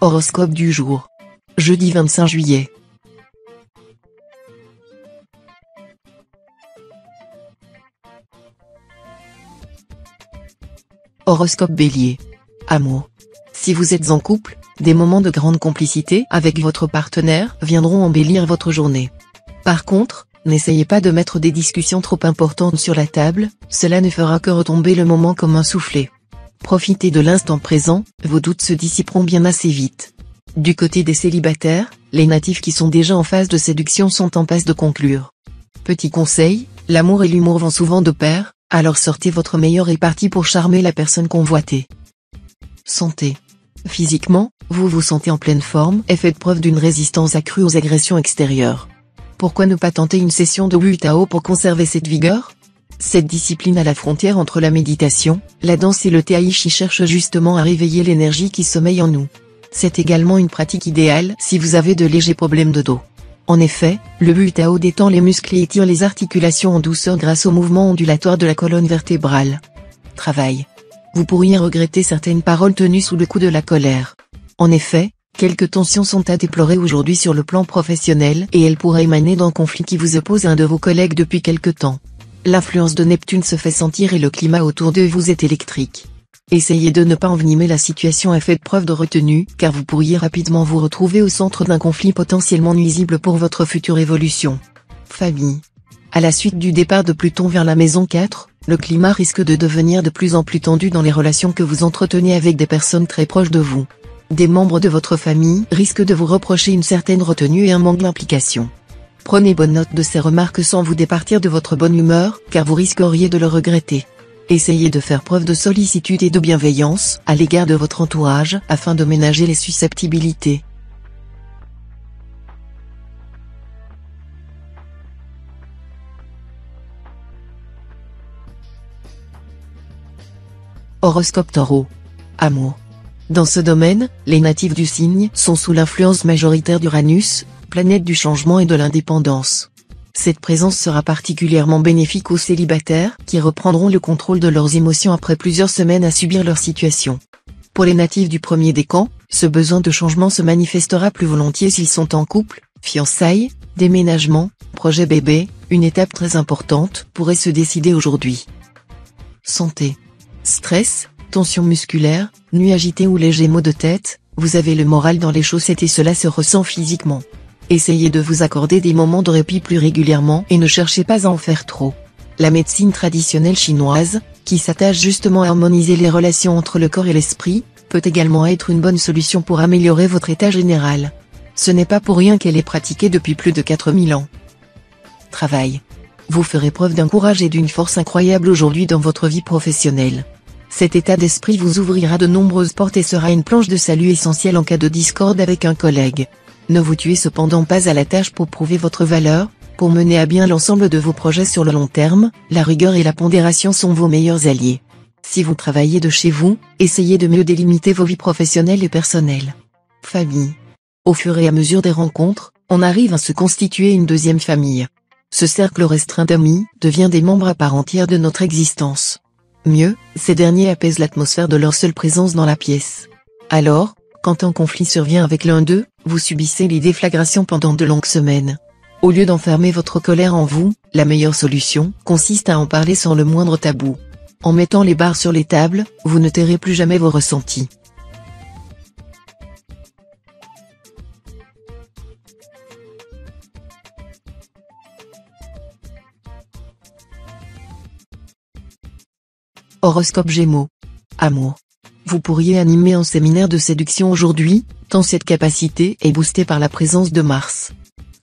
Horoscope du jour. Jeudi 25 juillet. Horoscope Bélier. Amour. Si vous êtes en couple, des moments de grande complicité avec votre partenaire viendront embellir votre journée. Par contre, n'essayez pas de mettre des discussions trop importantes sur la table, cela ne fera que retomber le moment comme un soufflet. Profitez de l'instant présent, vos doutes se dissiperont bien assez vite. Du côté des célibataires, les natifs qui sont déjà en phase de séduction sont en passe de conclure. Petit conseil, l'amour et l'humour vont souvent de pair, alors sortez votre meilleure répartie pour charmer la personne convoitée. Santé. Physiquement, vous vous sentez en pleine forme et faites preuve d'une résistance accrue aux agressions extérieures. Pourquoi ne pas tenter une session de Wu Tao pour conserver cette vigueur? Cette discipline à la frontière entre la méditation, la danse et le Tai Chi cherche justement à réveiller l'énergie qui sommeille en nous. C'est également une pratique idéale si vous avez de légers problèmes de dos. En effet, le Wu Tao détend les muscles et étire les articulations en douceur grâce au mouvement ondulatoire de la colonne vertébrale. Travail. Vous pourriez regretter certaines paroles tenues sous le coup de la colère. En effet, quelques tensions sont à déplorer aujourd'hui sur le plan professionnel et elles pourraient émaner d'un conflit qui vous oppose à un de vos collègues depuis quelque temps. L'influence de Neptune se fait sentir et le climat autour de vous est électrique. Essayez de ne pas envenimer la situation et faites preuve de retenue, car vous pourriez rapidement vous retrouver au centre d'un conflit potentiellement nuisible pour votre future évolution. Famille. À la suite du départ de Pluton vers la maison 4, le climat risque de devenir de plus en plus tendu dans les relations que vous entretenez avec des personnes très proches de vous. Des membres de votre famille risquent de vous reprocher une certaine retenue et un manque d'implication. Prenez bonne note de ces remarques sans vous départir de votre bonne humeur, car vous risqueriez de le regretter. Essayez de faire preuve de sollicitude et de bienveillance à l'égard de votre entourage afin de ménager les susceptibilités. Horoscope Taureau. Amour. Dans ce domaine, les natifs du signe sont sous l'influence majoritaire d'Uranus, planète du changement et de l'indépendance. Cette présence sera particulièrement bénéfique aux célibataires qui reprendront le contrôle de leurs émotions après plusieurs semaines à subir leur situation. Pour les natifs du premier décan, ce besoin de changement se manifestera plus volontiers s'ils sont en couple, fiançailles, déménagement, projet bébé, une étape très importante pourrait se décider aujourd'hui. Santé. Stress, tension musculaire, nuit agitée ou léger maux de tête, vous avez le moral dans les chaussettes et cela se ressent physiquement. Essayez de vous accorder des moments de répit plus régulièrement et ne cherchez pas à en faire trop. La médecine traditionnelle chinoise, qui s'attache justement à harmoniser les relations entre le corps et l'esprit, peut également être une bonne solution pour améliorer votre état général. Ce n'est pas pour rien qu'elle est pratiquée depuis plus de 4000 ans. Travail. Vous ferez preuve d'un courage et d'une force incroyable aujourd'hui dans votre vie professionnelle. Cet état d'esprit vous ouvrira de nombreuses portes et sera une planche de salut essentielle en cas de discorde avec un collègue. Ne vous tuez cependant pas à la tâche pour prouver votre valeur, pour mener à bien l'ensemble de vos projets sur le long terme, la rigueur et la pondération sont vos meilleurs alliés. Si vous travaillez de chez vous, essayez de mieux délimiter vos vies professionnelles et personnelles. Famille. Au fur et à mesure des rencontres, on arrive à se constituer une deuxième famille. Ce cercle restreint d'amis devient des membres à part entière de notre existence. Mieux, ces derniers apaisent l'atmosphère de leur seule présence dans la pièce. Alors, quand un conflit survient avec l'un d'eux, vous subissez les déflagrations pendant de longues semaines. Au lieu d'enfermer votre colère en vous, la meilleure solution consiste à en parler sans le moindre tabou. En mettant les barres sur les tables, vous ne tairez plus jamais vos ressentis. Horoscope Gémeaux. Amour. Vous pourriez animer un séminaire de séduction aujourd'hui, tant cette capacité est boostée par la présence de Mars.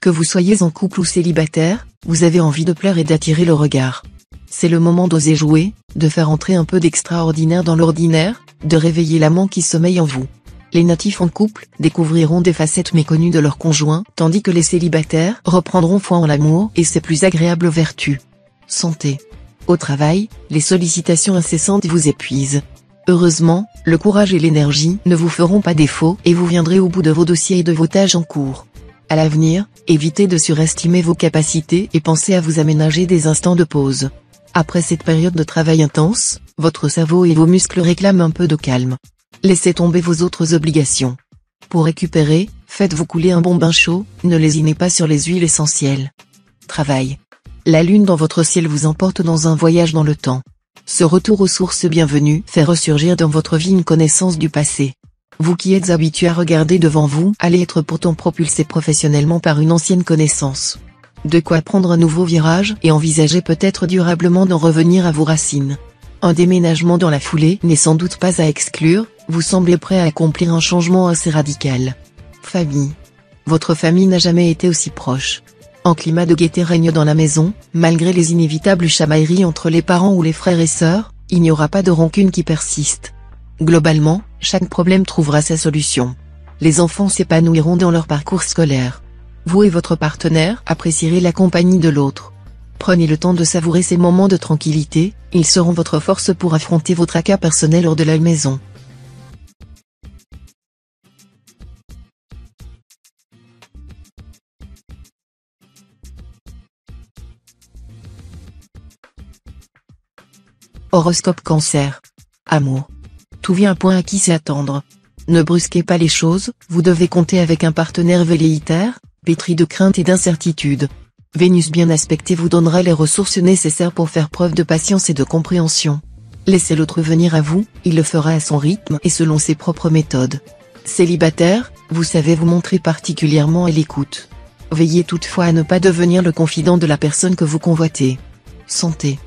Que vous soyez en couple ou célibataire, vous avez envie de plaire et d'attirer le regard. C'est le moment d'oser jouer, de faire entrer un peu d'extraordinaire dans l'ordinaire, de réveiller l'amant qui sommeille en vous. Les natifs en couple découvriront des facettes méconnues de leur conjoint, tandis que les célibataires reprendront foi en l'amour et ses plus agréables vertus. Santé. Au travail, les sollicitations incessantes vous épuisent. Heureusement, le courage et l'énergie ne vous feront pas défaut et vous viendrez au bout de vos dossiers et de vos tâches en cours. À l'avenir, évitez de surestimer vos capacités et pensez à vous aménager des instants de pause. Après cette période de travail intense, votre cerveau et vos muscles réclament un peu de calme. Laissez tomber vos autres obligations. Pour récupérer, faites-vous couler un bon bain chaud, ne lésinez pas sur les huiles essentielles. Travail. La lune dans votre ciel vous emporte dans un voyage dans le temps. Ce retour aux sources bienvenues fait ressurgir dans votre vie une connaissance du passé. Vous qui êtes habitué à regarder devant vous allez être pourtant propulsé professionnellement par une ancienne connaissance. De quoi prendre un nouveau virage et envisager peut-être durablement d'en revenir à vos racines. Un déménagement dans la foulée n'est sans doute pas à exclure, vous semblez prêt à accomplir un changement assez radical. Famille. Votre famille n'a jamais été aussi proche. Un climat de gaieté règne dans la maison, malgré les inévitables chamailleries entre les parents ou les frères et sœurs, il n'y aura pas de rancune qui persiste. Globalement, chaque problème trouvera sa solution. Les enfants s'épanouiront dans leur parcours scolaire. Vous et votre partenaire apprécierez la compagnie de l'autre. Prenez le temps de savourer ces moments de tranquillité, ils seront votre force pour affronter vos tracas personnels hors de la maison. Horoscope Cancer. Amour. Tout vient à point à qui s'y attendre. Ne brusquez pas les choses, vous devez compter avec un partenaire velléitaire, pétri de crainte et d'incertitude. Vénus bien aspectée vous donnera les ressources nécessaires pour faire preuve de patience et de compréhension. Laissez l'autre venir à vous, il le fera à son rythme et selon ses propres méthodes. Célibataire, vous savez vous montrer particulièrement à l'écoute. Veillez toutefois à ne pas devenir le confident de la personne que vous convoitez. Santé.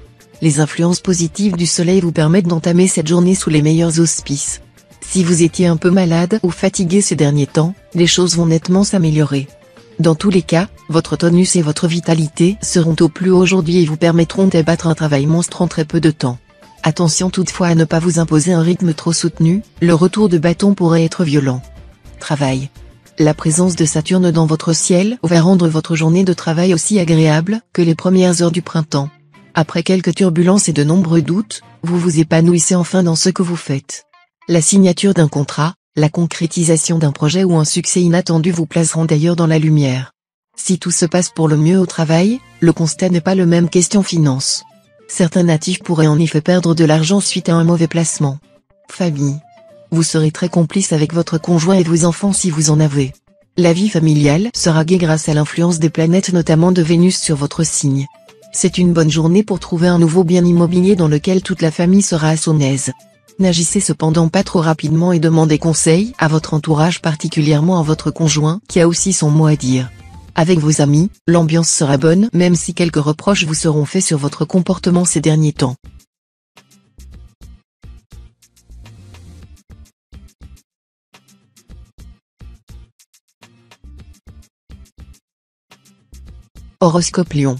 Les influences positives du soleil vous permettent d'entamer cette journée sous les meilleurs auspices. Si vous étiez un peu malade ou fatigué ces derniers temps, les choses vont nettement s'améliorer. Dans tous les cas, votre tonus et votre vitalité seront au plus haut aujourd'hui et vous permettront d'abattre un travail monstre en très peu de temps. Attention toutefois à ne pas vous imposer un rythme trop soutenu, le retour de bâton pourrait être violent. Travail. La présence de Saturne dans votre ciel va rendre votre journée de travail aussi agréable que les premières heures du printemps. Après quelques turbulences et de nombreux doutes, vous vous épanouissez enfin dans ce que vous faites. La signature d'un contrat, la concrétisation d'un projet ou un succès inattendu vous placeront d'ailleurs dans la lumière. Si tout se passe pour le mieux au travail, le constat n'est pas le même question finance. Certains natifs pourraient en effet perdre de l'argent suite à un mauvais placement. Famille. Vous serez très complice avec votre conjoint et vos enfants si vous en avez. La vie familiale sera gaie grâce à l'influence des planètes notamment de Vénus sur votre signe. C'est une bonne journée pour trouver un nouveau bien immobilier dans lequel toute la famille sera à son aise. N'agissez cependant pas trop rapidement et demandez conseil à votre entourage, particulièrement à votre conjoint qui a aussi son mot à dire. Avec vos amis, l'ambiance sera bonne même si quelques reproches vous seront faits sur votre comportement ces derniers temps. Horoscope Lion.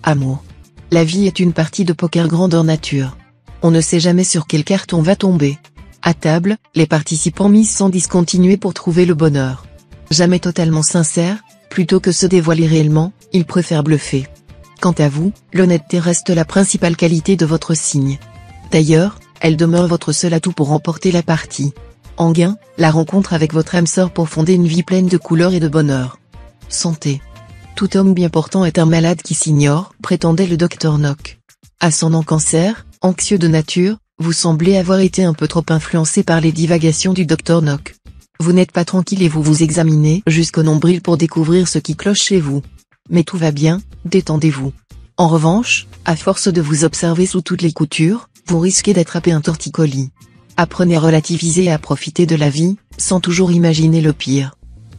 Amour. La vie est une partie de poker grandeur nature. On ne sait jamais sur quelle carte on va tomber. À table, les participants misent sans discontinuer pour trouver le bonheur. Jamais totalement sincères, plutôt que se dévoiler réellement, ils préfèrent bluffer. Quant à vous, l'honnêteté reste la principale qualité de votre signe. D'ailleurs, elle demeure votre seul atout pour remporter la partie. En gain, la rencontre avec votre âme sœur pour fonder une vie pleine de couleurs et de bonheur. Santé. Tout homme bien portant est un malade qui s'ignore, prétendait le docteur Nock. Ascendant Cancer, anxieux de nature, vous semblez avoir été un peu trop influencé par les divagations du docteur Nock. Vous n'êtes pas tranquille et vous vous examinez jusqu'au nombril pour découvrir ce qui cloche chez vous. Mais tout va bien, détendez-vous. En revanche, à force de vous observer sous toutes les coutures, vous risquez d'attraper un torticolis. Apprenez à relativiser et à profiter de la vie, sans toujours imaginer le pire.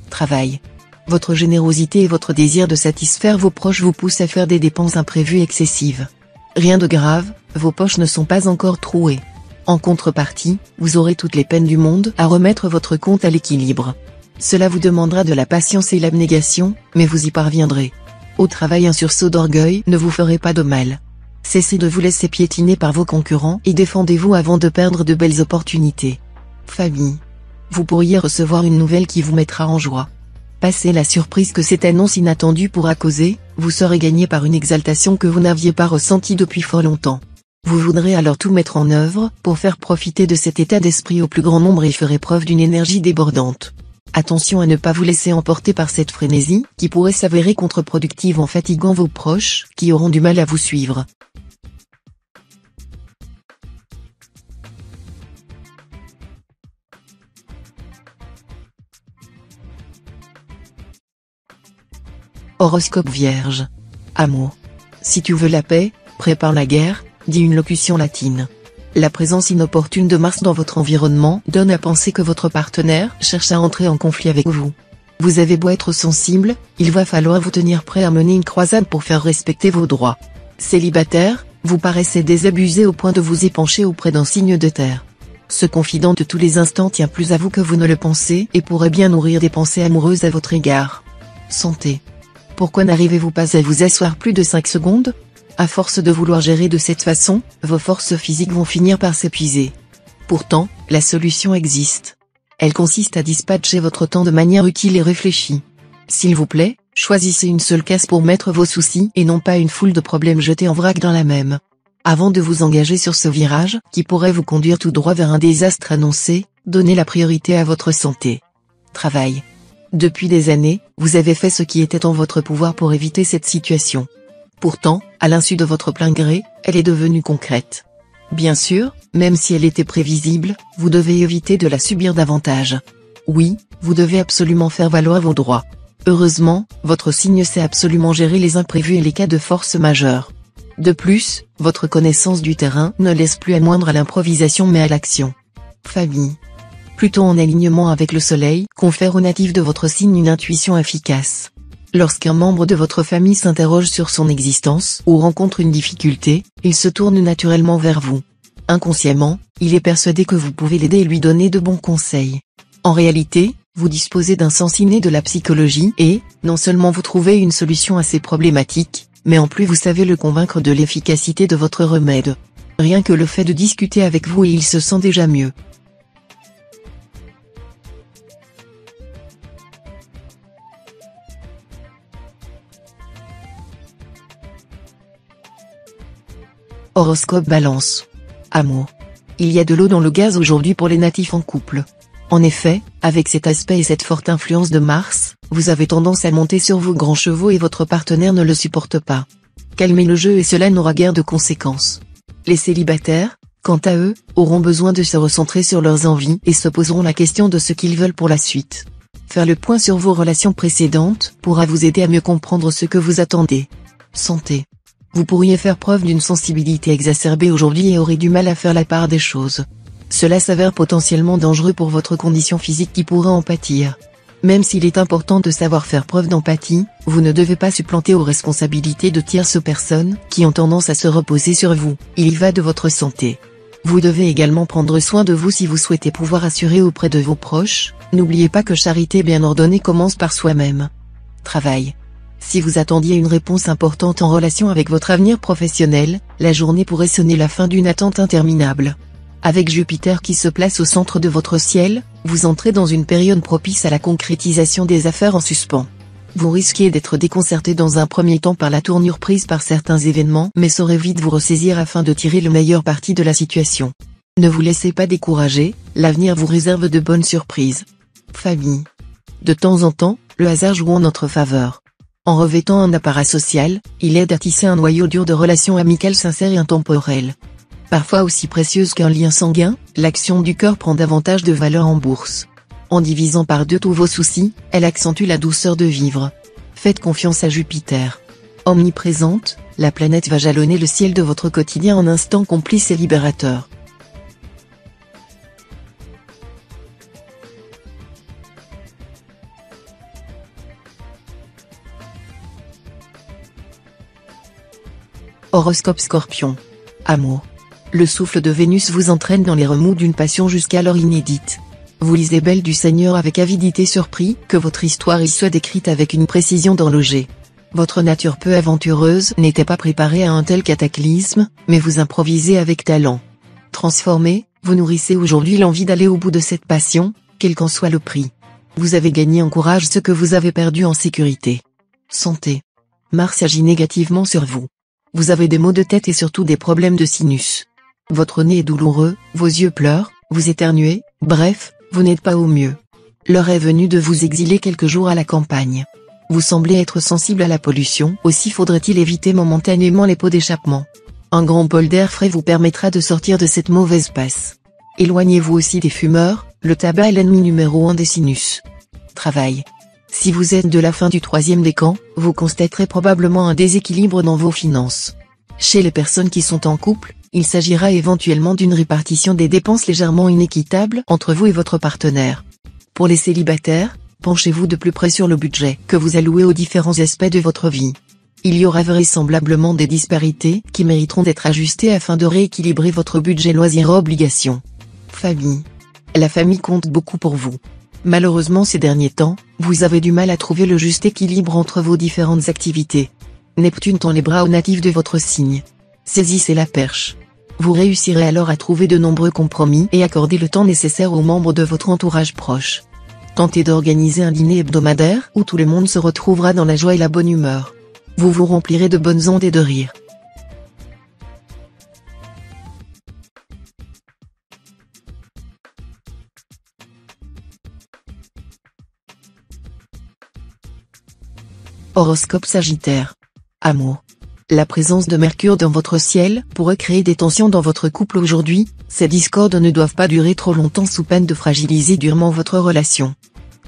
Travail. Votre générosité et votre désir de satisfaire vos proches vous poussent à faire des dépenses imprévues excessives. Rien de grave, vos poches ne sont pas encore trouées. En contrepartie, vous aurez toutes les peines du monde à remettre votre compte à l'équilibre. Cela vous demandera de la patience et l'abnégation, mais vous y parviendrez. Au travail, un sursaut d'orgueil ne vous ferait pas de mal. Cessez de vous laisser piétiner par vos concurrents et défendez-vous avant de perdre de belles opportunités. Famille. Vous pourriez recevoir une nouvelle qui vous mettra en joie. Passez la surprise que cette annonce inattendue pourra causer, vous serez gagné par une exaltation que vous n'aviez pas ressentie depuis fort longtemps. Vous voudrez alors tout mettre en œuvre pour faire profiter de cet état d'esprit au plus grand nombre et ferez preuve d'une énergie débordante. Attention à ne pas vous laisser emporter par cette frénésie, qui pourrait s'avérer contre-productive en fatiguant vos proches, qui auront du mal à vous suivre. Horoscope Vierge. Amour. Si tu veux la paix, prépare la guerre, dit une locution latine. La présence inopportune de Mars dans votre environnement donne à penser que votre partenaire cherche à entrer en conflit avec vous. Vous avez beau être sensible, il va falloir vous tenir prêt à mener une croisade pour faire respecter vos droits. Célibataire, vous paraissez désabusé au point de vous épancher auprès d'un signe de terre. Ce confident de tous les instants tient plus à vous que vous ne le pensez et pourrait bien nourrir des pensées amoureuses à votre égard. Santé. Pourquoi n'arrivez-vous pas à vous asseoir plus de 5 secondes ? À force de vouloir gérer de cette façon, vos forces physiques vont finir par s'épuiser. Pourtant, la solution existe. Elle consiste à dispatcher votre temps de manière utile et réfléchie. S'il vous plaît, choisissez une seule case pour mettre vos soucis et non pas une foule de problèmes jetés en vrac dans la même. Avant de vous engager sur ce virage, qui pourrait vous conduire tout droit vers un désastre annoncé, donnez la priorité à votre santé. Travail. Depuis des années, vous avez fait ce qui était en votre pouvoir pour éviter cette situation. Pourtant, à l'insu de votre plein gré, elle est devenue concrète. Bien sûr, même si elle était prévisible, vous devez éviter de la subir davantage. Oui, vous devez absolument faire valoir vos droits. Heureusement, votre signe sait absolument gérer les imprévus et les cas de force majeure. De plus, votre connaissance du terrain ne laisse plus à moindre à l'improvisation mais à l'action. Famille. Plutôt en alignement avec le soleil, confère aux natifs de votre signe une intuition efficace. Lorsqu'un membre de votre famille s'interroge sur son existence ou rencontre une difficulté, il se tourne naturellement vers vous. Inconsciemment, il est persuadé que vous pouvez l'aider et lui donner de bons conseils. En réalité, vous disposez d'un sens inné de la psychologie et, non seulement vous trouvez une solution à ces problématiques, mais en plus vous savez le convaincre de l'efficacité de votre remède. Rien que le fait de discuter avec vous et il se sent déjà mieux. Horoscope Balance. Amour. Il y a de l'eau dans le gaz aujourd'hui pour les natifs en couple. En effet, avec cet aspect et cette forte influence de Mars, vous avez tendance à monter sur vos grands chevaux et votre partenaire ne le supporte pas. Calmez le jeu et cela n'aura guère de conséquences. Les célibataires, quant à eux, auront besoin de se recentrer sur leurs envies et se poseront la question de ce qu'ils veulent pour la suite. Faire le point sur vos relations précédentes pourra vous aider à mieux comprendre ce que vous attendez. Santé. Vous pourriez faire preuve d'une sensibilité exacerbée aujourd'hui et aurez du mal à faire la part des choses. Cela s'avère potentiellement dangereux pour votre condition physique qui pourrait en pâtir. Même s'il est important de savoir faire preuve d'empathie, vous ne devez pas supplanter aux responsabilités de tierces personnes qui ont tendance à se reposer sur vous. Il y va de votre santé. Vous devez également prendre soin de vous si vous souhaitez pouvoir assurer auprès de vos proches. N'oubliez pas que charité bien ordonnée commence par soi-même. Travail. Si vous attendiez une réponse importante en relation avec votre avenir professionnel, la journée pourrait sonner la fin d'une attente interminable. Avec Jupiter qui se place au centre de votre ciel, vous entrez dans une période propice à la concrétisation des affaires en suspens. Vous risquez d'être déconcerté dans un premier temps par la tournure prise par certains événements mais saurez vite vous ressaisir afin de tirer le meilleur parti de la situation. Ne vous laissez pas décourager, l'avenir vous réserve de bonnes surprises. Famille. De temps en temps, le hasard joue en notre faveur. En revêtant un apparat social, il aide à tisser un noyau dur de relations amicales sincères et intemporelles. Parfois aussi précieuse qu'un lien sanguin, l'action du cœur prend davantage de valeur en bourse. En divisant par 2 tous vos soucis, elle accentue la douceur de vivre. Faites confiance à Jupiter. Omniprésente, la planète va jalonner le ciel de votre quotidien en instant complice et libérateur. Horoscope Scorpion. Amour. Le souffle de Vénus vous entraîne dans les remous d'une passion jusqu'alors inédite. Vous lisez Belle du Seigneur avec avidité surpris que votre histoire y soit décrite avec une précision d'horloger. Votre nature peu aventureuse n'était pas préparée à un tel cataclysme, mais vous improvisez avec talent. Transformé, vous nourrissez aujourd'hui l'envie d'aller au bout de cette passion, quel qu'en soit le prix. Vous avez gagné en courage ce que vous avez perdu en sécurité. Santé. Mars agit négativement sur vous. Vous avez des maux de tête et surtout des problèmes de sinus. Votre nez est douloureux, vos yeux pleurent, vous éternuez, bref, vous n'êtes pas au mieux. L'heure est venue de vous exiler quelques jours à la campagne. Vous semblez être sensible à la pollution, aussi faudrait-il éviter momentanément les pots d'échappement. Un grand bol d'air frais vous permettra de sortir de cette mauvaise passe. Éloignez-vous aussi des fumeurs, le tabac est l'ennemi numéro 1 des sinus. Travail. Si vous êtes de la fin du troisième décan, vous constaterez probablement un déséquilibre dans vos finances. Chez les personnes qui sont en couple, il s'agira éventuellement d'une répartition des dépenses légèrement inéquitable entre vous et votre partenaire. Pour les célibataires, penchez-vous de plus près sur le budget que vous allouez aux différents aspects de votre vie. Il y aura vraisemblablement des disparités qui mériteront d'être ajustées afin de rééquilibrer votre budget loisirs-obligations. Famille. La famille compte beaucoup pour vous. Malheureusement ces derniers temps, vous avez du mal à trouver le juste équilibre entre vos différentes activités. Neptune tend les bras aux natifs de votre signe. Saisissez la perche. Vous réussirez alors à trouver de nombreux compromis et accorder le temps nécessaire aux membres de votre entourage proche. Tentez d'organiser un dîner hebdomadaire où tout le monde se retrouvera dans la joie et la bonne humeur. Vous vous remplirez de bonnes ondes et de rire. Horoscope Sagittaire. Amour. La présence de Mercure dans votre ciel pourrait créer des tensions dans votre couple aujourd'hui. Ces discordes ne doivent pas durer trop longtemps sous peine de fragiliser durement votre relation.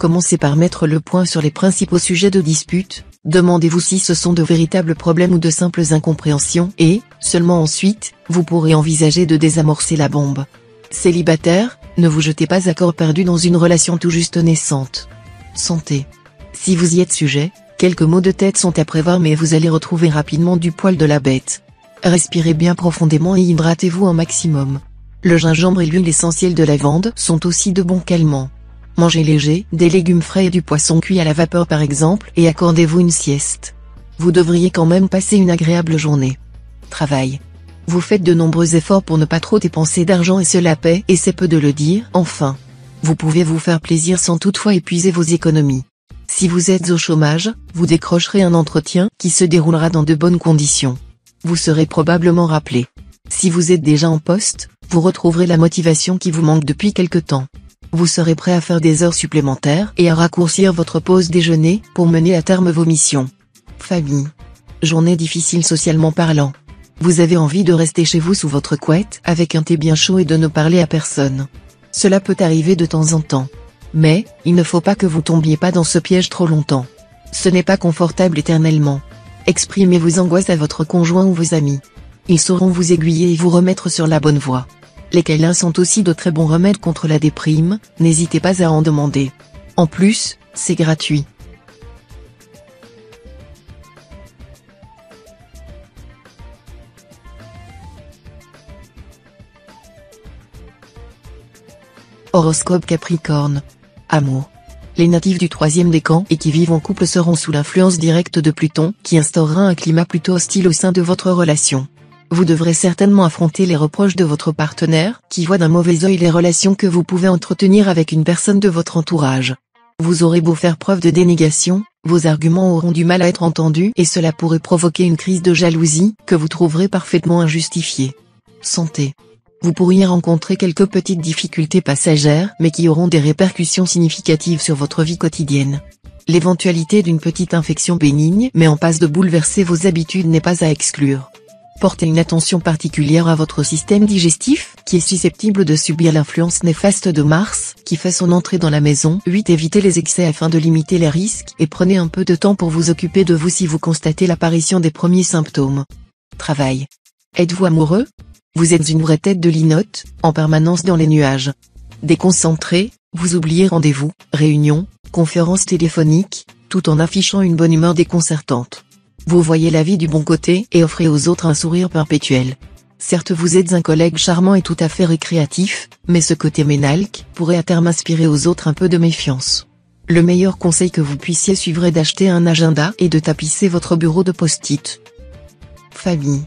Commencez par mettre le point sur les principaux sujets de dispute, demandez-vous si ce sont de véritables problèmes ou de simples incompréhensions et, seulement ensuite, vous pourrez envisager de désamorcer la bombe. Célibataire, ne vous jetez pas à corps perdu dans une relation tout juste naissante. Santé. Si vous y êtes sujet, quelques maux de tête sont à prévoir mais vous allez retrouver rapidement du poil de la bête. Respirez bien profondément et hydratez-vous un maximum. Le gingembre et l'huile essentielle de lavande sont aussi de bons calmants. Mangez léger, des légumes frais et du poisson cuit à la vapeur par exemple et accordez-vous une sieste. Vous devriez quand même passer une agréable journée. Travail. Vous faites de nombreux efforts pour ne pas trop dépenser d'argent et cela paie et c'est peu de le dire, enfin. Vous pouvez vous faire plaisir sans toutefois épuiser vos économies. Si vous êtes au chômage, vous décrocherez un entretien qui se déroulera dans de bonnes conditions. Vous serez probablement rappelé. Si vous êtes déjà en poste, vous retrouverez la motivation qui vous manque depuis quelque temps. Vous serez prêt à faire des heures supplémentaires et à raccourcir votre pause déjeuner pour mener à terme vos missions. Famille. Journée difficile socialement parlant. Vous avez envie de rester chez vous sous votre couette avec un thé bien chaud et de ne parler à personne. Cela peut arriver de temps en temps. Mais, il ne faut pas que vous tombiez pas dans ce piège trop longtemps. Ce n'est pas confortable éternellement. Exprimez vos angoisses à votre conjoint ou vos amis. Ils sauront vous aiguiller et vous remettre sur la bonne voie. Les câlins sont aussi de très bons remèdes contre la déprime, n'hésitez pas à en demander. En plus, c'est gratuit. Horoscope Capricorne. Amour. Les natifs du troisième décan et qui vivent en couple seront sous l'influence directe de Pluton qui instaurera un climat plutôt hostile au sein de votre relation. Vous devrez certainement affronter les reproches de votre partenaire qui voit d'un mauvais œil les relations que vous pouvez entretenir avec une personne de votre entourage. Vous aurez beau faire preuve de dénégation, vos arguments auront du mal à être entendus et cela pourrait provoquer une crise de jalousie que vous trouverez parfaitement injustifiée. Santé. Vous pourriez rencontrer quelques petites difficultés passagères mais qui auront des répercussions significatives sur votre vie quotidienne. L'éventualité d'une petite infection bénigne mais en passe de bouleverser vos habitudes n'est pas à exclure. Portez une attention particulière à votre système digestif, qui est susceptible de subir l'influence néfaste de Mars, qui fait son entrée dans la maison. 8. Évitez les excès afin de limiter les risques et prenez un peu de temps pour vous occuper de vous si vous constatez l'apparition des premiers symptômes. Travail. Êtes-vous amoureux ? Vous êtes une vraie tête de linotte, en permanence dans les nuages. Déconcentré, vous oubliez rendez-vous, réunions, conférences téléphoniques, tout en affichant une bonne humeur déconcertante. Vous voyez la vie du bon côté et offrez aux autres un sourire perpétuel. Certes vous êtes un collègue charmant et tout à fait récréatif, mais ce côté ménalque pourrait à terme inspirer aux autres un peu de méfiance. Le meilleur conseil que vous puissiez suivre est d'acheter un agenda et de tapisser votre bureau de post-it. Famille.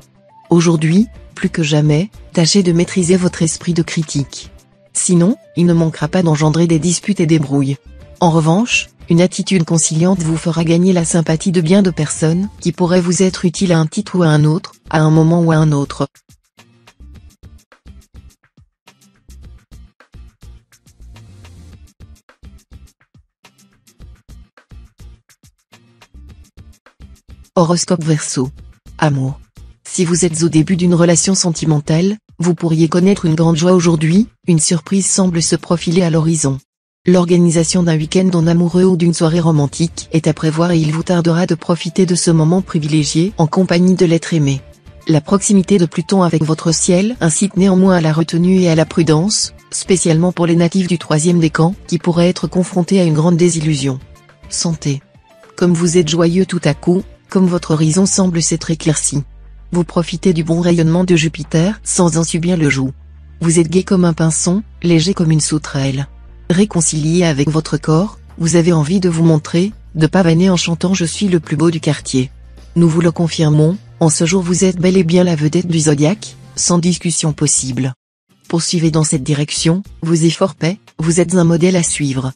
Aujourd'hui, plus que jamais, tâchez de maîtriser votre esprit de critique. Sinon, il ne manquera pas d'engendrer des disputes et des brouilles. En revanche, une attitude conciliante vous fera gagner la sympathie de bien de personnes qui pourraient vous être utiles à un titre ou à un autre, à un moment ou à un autre. Horoscope Verseau. Amour. Si vous êtes au début d'une relation sentimentale, vous pourriez connaître une grande joie aujourd'hui, une surprise semble se profiler à l'horizon. L'organisation d'un week-end en amoureux ou d'une soirée romantique est à prévoir et il vous tardera de profiter de ce moment privilégié en compagnie de l'être aimé. La proximité de Pluton avec votre ciel incite néanmoins à la retenue et à la prudence, spécialement pour les natifs du troisième décan qui pourraient être confrontés à une grande désillusion. Santé. Comme vous êtes joyeux tout à coup, comme votre horizon semble s'être éclairci. Vous profitez du bon rayonnement de Jupiter sans en subir le joug. Vous êtes gai comme un pinson, léger comme une sauterelle. Réconcilié avec votre corps, vous avez envie de vous montrer, de pavaner en chantant « Je suis le plus beau du quartier ». Nous vous le confirmons, en ce jour vous êtes bel et bien la vedette du zodiaque, sans discussion possible. Poursuivez dans cette direction, vos efforts paient, vous êtes un modèle à suivre.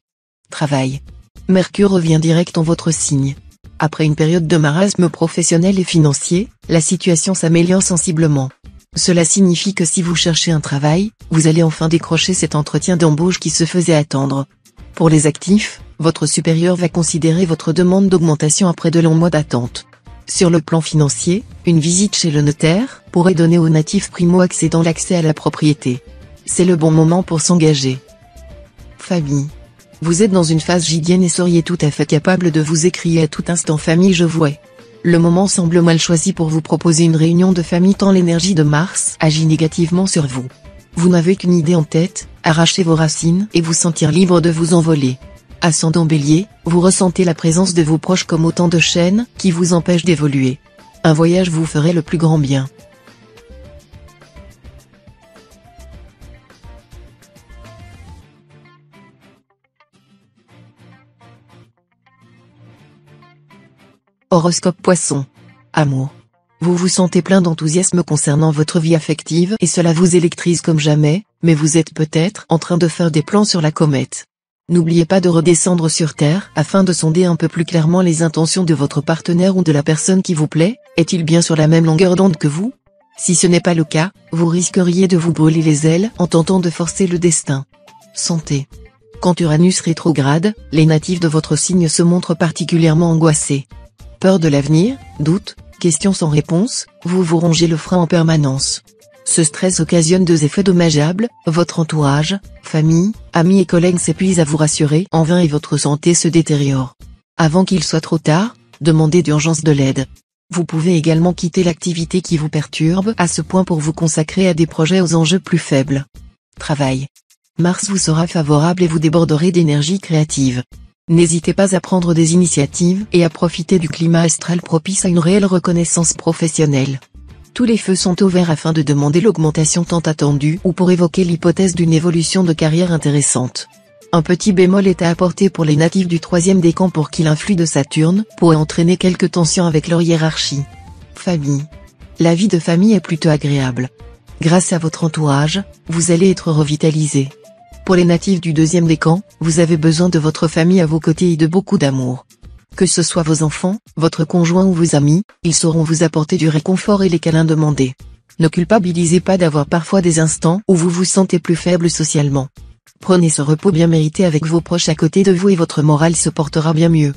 Travail. Mercure revient direct en votre signe. Après une période de marasme professionnel et financier, la situation s'améliore sensiblement. Cela signifie que si vous cherchez un travail, vous allez enfin décrocher cet entretien d'embauche qui se faisait attendre. Pour les actifs, votre supérieur va considérer votre demande d'augmentation après de longs mois d'attente. Sur le plan financier, une visite chez le notaire pourrait donner aux natifs primo-accédants l'accès à la propriété. C'est le bon moment pour s'engager. Famille. Vous êtes dans une phase gidienne et seriez tout à fait capable de vous écrier à tout instant « Famille, je vois ». Le moment semble mal choisi pour vous proposer une réunion de famille tant l'énergie de Mars agit négativement sur vous. Vous n'avez qu'une idée en tête, arracher vos racines et vous sentir libre de vous envoler. Ascendant Bélier, vous ressentez la présence de vos proches comme autant de chaînes qui vous empêchent d'évoluer. Un voyage vous ferait le plus grand bien. Horoscope Poisson. Amour. Vous vous sentez plein d'enthousiasme concernant votre vie affective et cela vous électrise comme jamais, mais vous êtes peut-être en train de faire des plans sur la comète. N'oubliez pas de redescendre sur Terre afin de sonder un peu plus clairement les intentions de votre partenaire ou de la personne qui vous plaît, est-il bien sur la même longueur d'onde que vous? Si ce n'est pas le cas, vous risqueriez de vous brûler les ailes en tentant de forcer le destin. Santé. Quand Uranus rétrograde, les natifs de votre signe se montrent particulièrement angoissés. Peur de l'avenir, doute, questions sans réponse, vous vous rongez le frein en permanence. Ce stress occasionne deux effets dommageables, votre entourage, famille, amis et collègues s'épuisent à vous rassurer en vain et votre santé se détériore. Avant qu'il soit trop tard, demandez d'urgence de l'aide. Vous pouvez également quitter l'activité qui vous perturbe à ce point pour vous consacrer à des projets aux enjeux plus faibles. Travail. Mars vous sera favorable et vous déborderez d'énergie créative. N'hésitez pas à prendre des initiatives et à profiter du climat astral propice à une réelle reconnaissance professionnelle. Tous les feux sont au vert afin de demander l'augmentation tant attendue ou pour évoquer l'hypothèse d'une évolution de carrière intéressante. Un petit bémol est à apporter pour les natifs du troisième décan pour qui l'influx de Saturne pourrait entraîner quelques tensions avec leur hiérarchie. Famille. La vie de famille est plutôt agréable. Grâce à votre entourage, vous allez être revitalisé. Pour les natifs du deuxième décan, vous avez besoin de votre famille à vos côtés et de beaucoup d'amour. Que ce soit vos enfants, votre conjoint ou vos amis, ils sauront vous apporter du réconfort et les câlins demandés. Ne culpabilisez pas d'avoir parfois des instants où vous vous sentez plus faible socialement. Prenez ce repos bien mérité avec vos proches à côté de vous et votre morale se portera bien mieux.